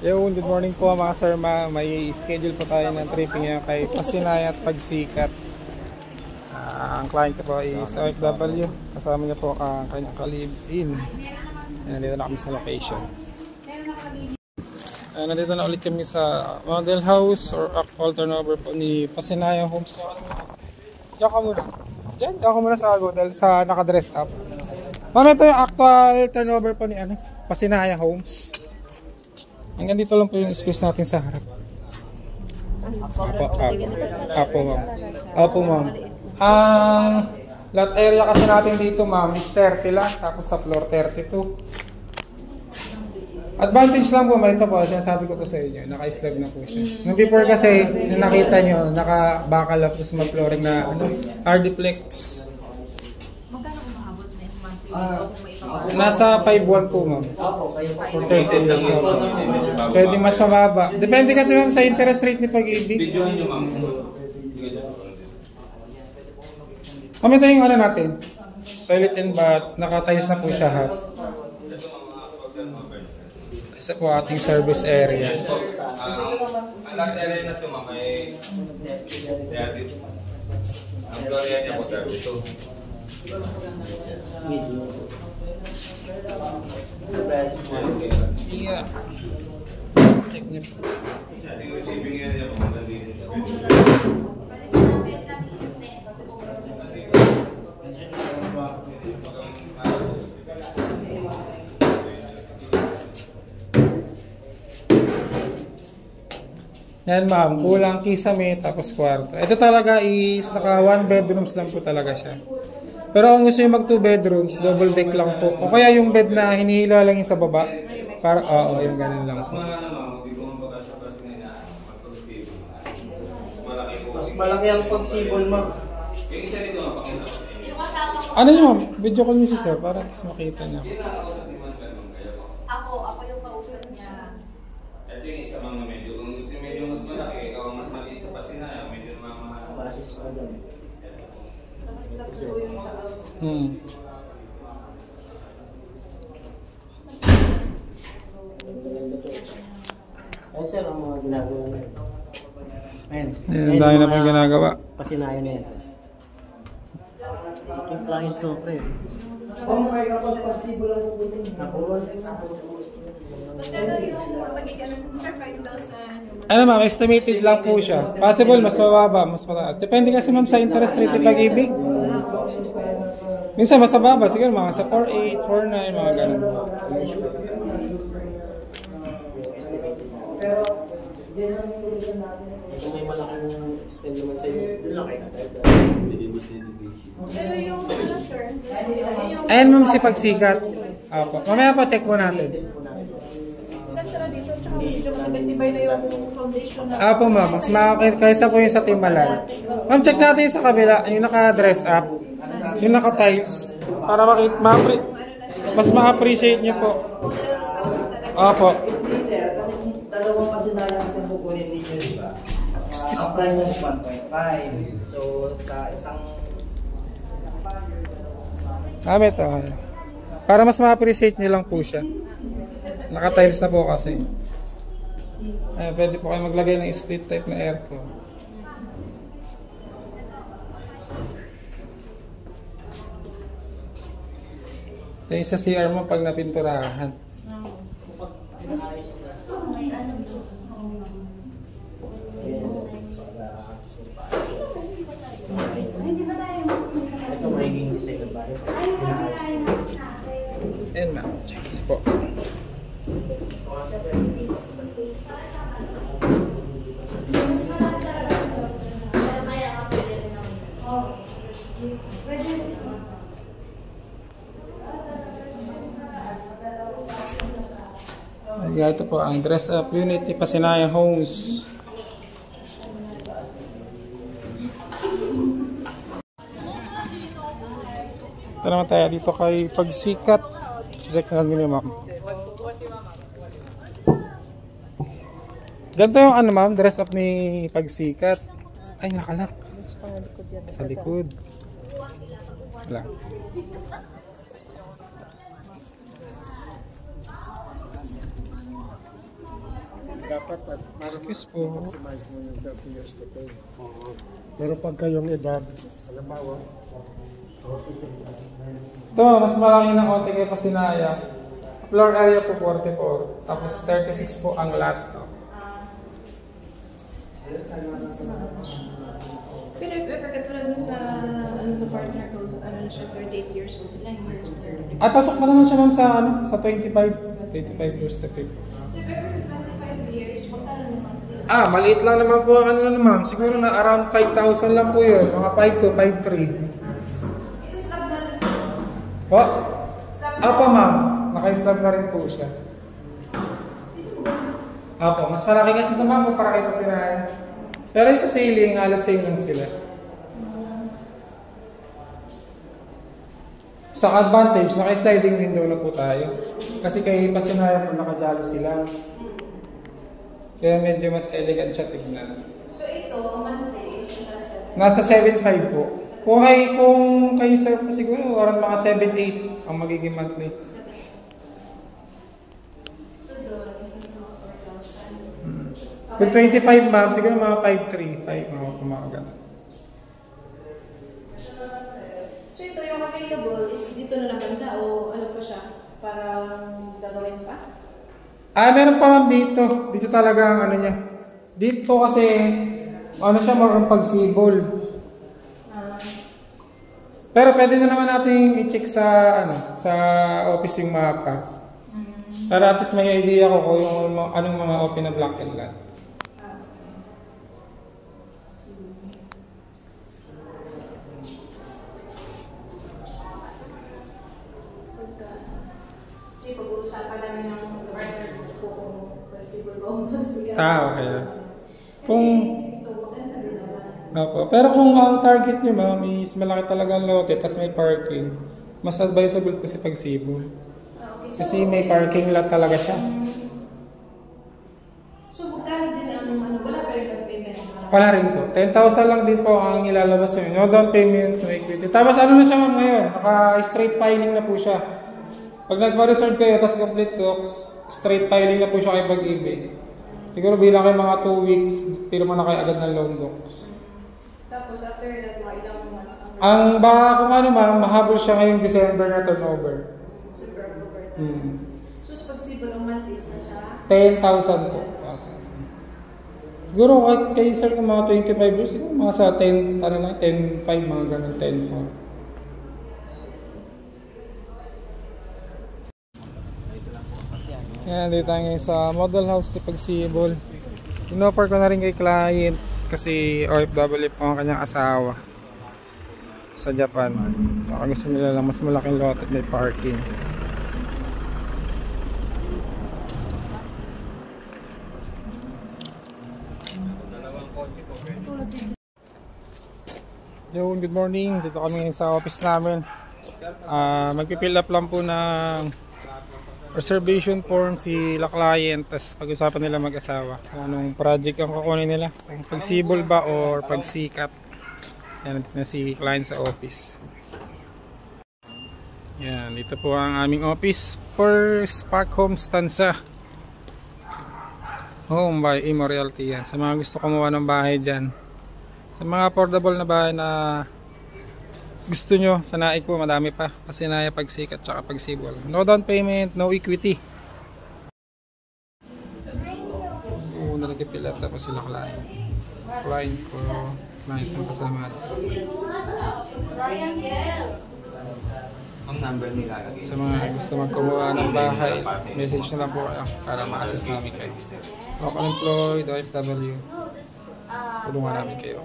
Good morning po mga sir, may schedule po tayo ng tripping ngayon kay Pasinay at Pagsikat. Ang client ko po is OFW, kasama niya po ang kanyang ka-live-in. Nandito na kami sa location. Nandito na ulit kami sa model house or actual turnover po ni Pasinay Homes. Diyan ka muna. Diyan ka muna sa dahil sa naka-dress up. Ma'am, ito yung actual turnover po ni Pasinay Homes. Hanggang dito lang po yung space natin sa harap. Apo ma'am. Apo ma'am. Ang lot area kasi natin dito ma'am is 30 lang. Tapos sa floor 32. Advantage lang po, ito po, sinasabi ko po sa inyo, naka-slab na po siya. Nung before kasi, nung nakita nyo, naka-bakal up, tapos mag-flooring na Ardiplex. Nasa 5.1 po ma'am. For 13 lang siya. Pwede mas mababa. Depende kasi ma'am sa interest rate ni Pag-ibig. Ma'am, ito yung ano natin. Toilet and bath. Naka-tiles na po siya ha. Isa po ating service area. Ang last area na ito ma'am ay ang floor area niya po 32. Yeah. Check niyo po. Ating receiving area po magandang Yan ma'am, kulang kisame tapos kwarto. Ito talaga is naka 1 bedrooms lang po talaga siya. Pero kung gusto nyo mag 2 bedrooms, double deck lang po. O kaya yung bed na hinihila lang yung sa baba. Para, oo, yung ganun lang po. Mas malaki ang pagsibol ma'am. Yung isa dito mapakita. Ano nyo ma'am? Video call nyo si sir para mas makita niya. Ako yung kausap niya. Ito yung isa mga medyo. Kung gusto medyo mas malaki, ikaw mas masiit sa Pasinay, medyo mga Basis pa dyan. Tapos tatlo yung taas. Ayun sir, ang mga ginagawa na yun. Ayun. Ayun, dahil na po yung ginagawa. Pasinayan na yan. Ito yung client ko, pre. Kung may kapag pagsibol ang puputin. Pero yung magiging sir, 5,000. Ano ma'am, estimated lang po siya. Possible, mas mababa, mas mataas. Depende kasi ma'am sa interest rate ni Pag-ibig. Minsan mas mababa, siguro mga sa 4.8, 4.9, mga ganun. Pero, hindi lang yung tulisan natin. Kung may malaking extend naman sa iyo, doon lang kayo natayag. Pero yung ano sir, Ayan ma'am si Pagsikat. Apo. Mamaya pa check po natin. ganda dito, tsaka medyo matibay na yung foundation na. Apo ma'am, mas makakit kaysa po yung sa Timbalan. Ma'am, check natin yung sa kabila, yung naka-dress up, yung naka-tiles, para mas ma-appreciate niyo po. Apo. Hindi sir, kasi kung dalawang Pasinay ang isang kukunin ninyo, di ba? Ang price na is 1.5. So, sa isang Ito. Para mas ma-appreciate niyo lang po siya. Naka-tiles na po kasi. Pwede po kayo maglagay ng split type na aircon. Ito yung sa CR mo pag napinturahan. Ito magiging design ng bahay. And ma'am, check po. Ito po ang dress up unit ni Pasinay Homes. Ito naman tayo dito kay Pagsikat. Check natin ni ma'am. Ganito yung ano ma'am, dress up ni Pagsikat. Ay, nakalak. Sa likod. Wala. dapat para Excuse po. maximize mo yung 30 years to pay. Pero pag kayong edad, halimbawa, Ito, mas malaki ng konti kay Pasinaya. Floor area po 44. Tapos 36 po ang lot. Pero if ever katulad mo sa ano partner ko, ano na siya, 38 years old, 9 years na. Ay, pasok na naman siya ma'am sa, sa 25 years na pay. So if ever sa 25 years, magkano naman? Maliit lang naman po ang ano na ma'am. Siguro na around 5,000 lang po yun. Mga 5 to 5,300. Po? Apo ma'am. Naka-slab na rin po siya. Apo, mas malaki kasi naman po para kay Pasinaya. Pero yung sa ceiling, halos same lang sila. Sa advantage, naka-sliding window na po tayo. Kasi kay Pasinaya po nakajalo sila. Kaya medyo mas elegant siya tignan. So ito, monthly is Nasa 7.5 po. Kung kayo sir po siguro, around mga 7.8 ang magiging monthly. So doon, is mga 4,000. Kung 25 ma'am, siguro mga 5.3, 5 mga kumaga. So ito yung available is dito na banda o ano pa siya? Parang gagawin pa? Meron pa ma'am dito. Dito talaga ang ano niya. Dito kasi, ano siya, marang pagsibol. Pero pwede na naman natin i-check sa, sa office yung mapa. Para at least may idea ko kung yung anong mga open na block and lot. Kasi pag-uusapan namin ng partner ko kung possible ba kung magsigaw. Okay. Kung... Opo. Pero kung ang target nyo ma'am is malaki talaga ang lote tapos may parking, mas advisable po si pagsibol. Kasi may parking lot talaga siya. So magkano din ang wala pa rin ang payment? Wala rin po. 10,000 lang din po ang ilalabas nyo. No down payment, no equity. Tapos ano na siya ma'am ngayon? Naka-straight filing na po siya. Pag nagpa-reserve kayo, tapos complete talks, straight filing na po siya kay Pag-ibig. Siguro bilang kayo mga 2 weeks, tiro mo na kayo agad ng loan docs. Tapos after that, mga ilang months ang baka kung ano ma'am, mahabol siya ngayong December na turnover. Super over. So sa pagsibol ang month is nasa 10,000 po. Siguro kay sir kung mga 25 years, siguro mga sa 10, 10,500, mga ganun, 10,400. Yan, dito tayo ngayon sa model house si Pagsibol. Inoffer ko na rin kay client kasi OFW po ang kanyang asawa sa Japan. Baka gusto nila lang mas malaking lot at may parking. Yo, good morning. Dito kami ngayon sa office namin. Magpipill up lang po ng reservation form si la client, tapos pag-usapan nila mag-asawa kung anong project ang kukunin nila, kung pagsibol ba or pagsikat. Yan, na si client sa office. Yan, dito po ang aming office for Spark Home Stanza Home by Imo Realty. Yan, sa mga gusto kumuha ng bahay dyan, sa mga affordable na bahay na gusto nyo, sa Naik po madami pa. Pasinaya, Pagsikat, tsaka Pagsibol. No down payment, no equity. Una nagpipill up tapos sila client. Client ko, client ng kasama. Ang number nila. Sa mga gusto magkumuha ng bahay, message na lang po kayo para ma-assist namin kayo. Local employed, OFW. Tulungan namin kayo.